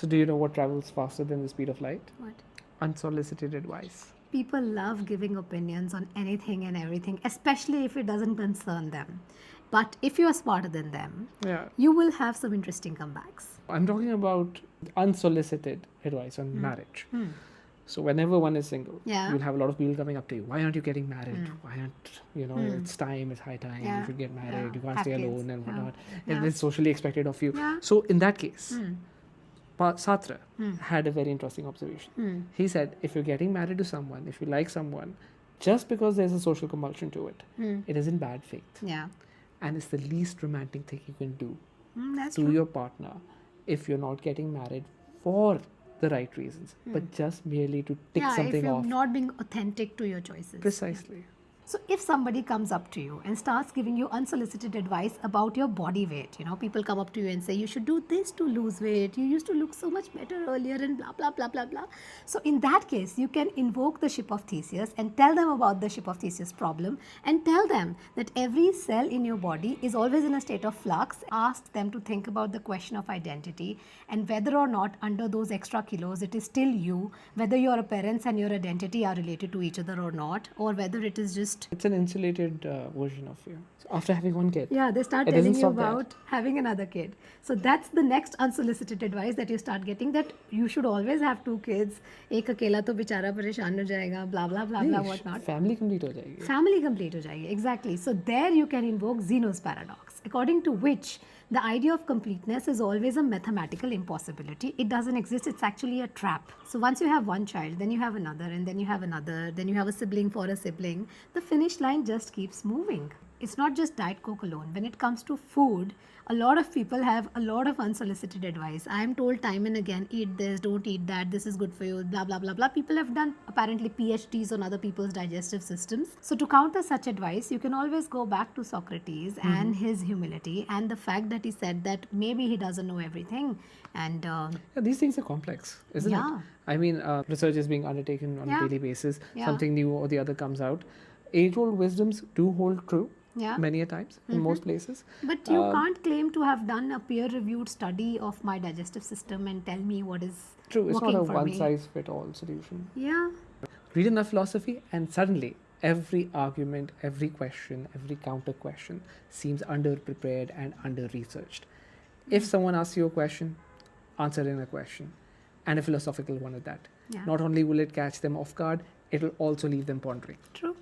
So do you know what travels faster than the speed of light? What? Unsolicited advice. People love giving opinions on anything and everything, especially if it doesn't concern them. But if you are smarter than them, Yeah. you will have some interesting comebacks. I'm talking about unsolicited advice on marriage. So whenever one is single, Yeah. you'll have a lot of people coming up to you. Why aren't you getting married? Why aren't, it's time, it's high time, Yeah. you should get married, Yeah. you can't Have stay kids. alone and Yeah. whatnot. Yeah. And it's socially expected of you. Yeah. So in that case, Sartre had a very interesting observation. He said, if you're getting married to someone, if you like someone, just because there's a social compulsion to it, it is in bad faith. Yeah. And it's the least romantic thing you can do That's to true. your partner if you're not getting married for the right reasons, but just merely to tick Yeah, if something you're off. not being authentic to your choices. Precisely. So if somebody comes up to you and starts giving you unsolicited advice about your body weight, people come up to you and say, you should do this to lose weight. You used to look so much better earlier and blah, blah, blah, blah, blah. So in that case, you can invoke the ship of Theseus and tell them about the ship of Theseus problem and tell them that every cell in your body is always in a state of flux. Ask them to think about the question of identity and whether or not under those extra kilos, it is still you, whether your appearance and your identity are related to each other or not, or whether it is just It's an insulated version of you. So after having one kid, yeah, they start it telling doesn't you stop there. about having another kid. So that's the next unsolicited advice that you start getting, that you should always have 2 kids. एक अकेला तो बेचारा परेशान हो जाएगा, blah blah blah blah नहीं, whatnot. family complete हो जाएगी. Family complete हो जाएगी, exactly. So there you can invoke Zeno's paradox, according to which the idea of completeness is always a mathematical impossibility. It doesn't exist, it's actually a trap. So once you have one child, then you have another, and then you have another, then you have a sibling for a sibling, the finish line just keeps moving. It's not just Diet Coke alone. When it comes to food, a lot of people have a lot of unsolicited advice. I am told time and again, eat this, don't eat that, this is good for you, blah, blah, blah, blah. People have done apparently PhDs on other people's digestive systems. So to counter such advice, you can always go back to Socrates and his humility and the fact that he said that maybe he doesn't know everything. And Yeah, these things are complex, isn't Yeah. it? I mean, research is being undertaken on Yeah. a daily basis. Yeah. Something new or the other comes out. Age-old wisdoms do hold true Yeah. many a times in most places. But you can't claim to have done a peer-reviewed study of my digestive system and tell me what is True, it's working not a for me. one-size-fit-all solution. Yeah. Read enough philosophy and suddenly every argument, every question, every counter question seems under-prepared and under-researched. If someone asks you a question, answer in a question, and a philosophical one at that. Yeah. Not only will it catch them off guard, it will also leave them pondering. True.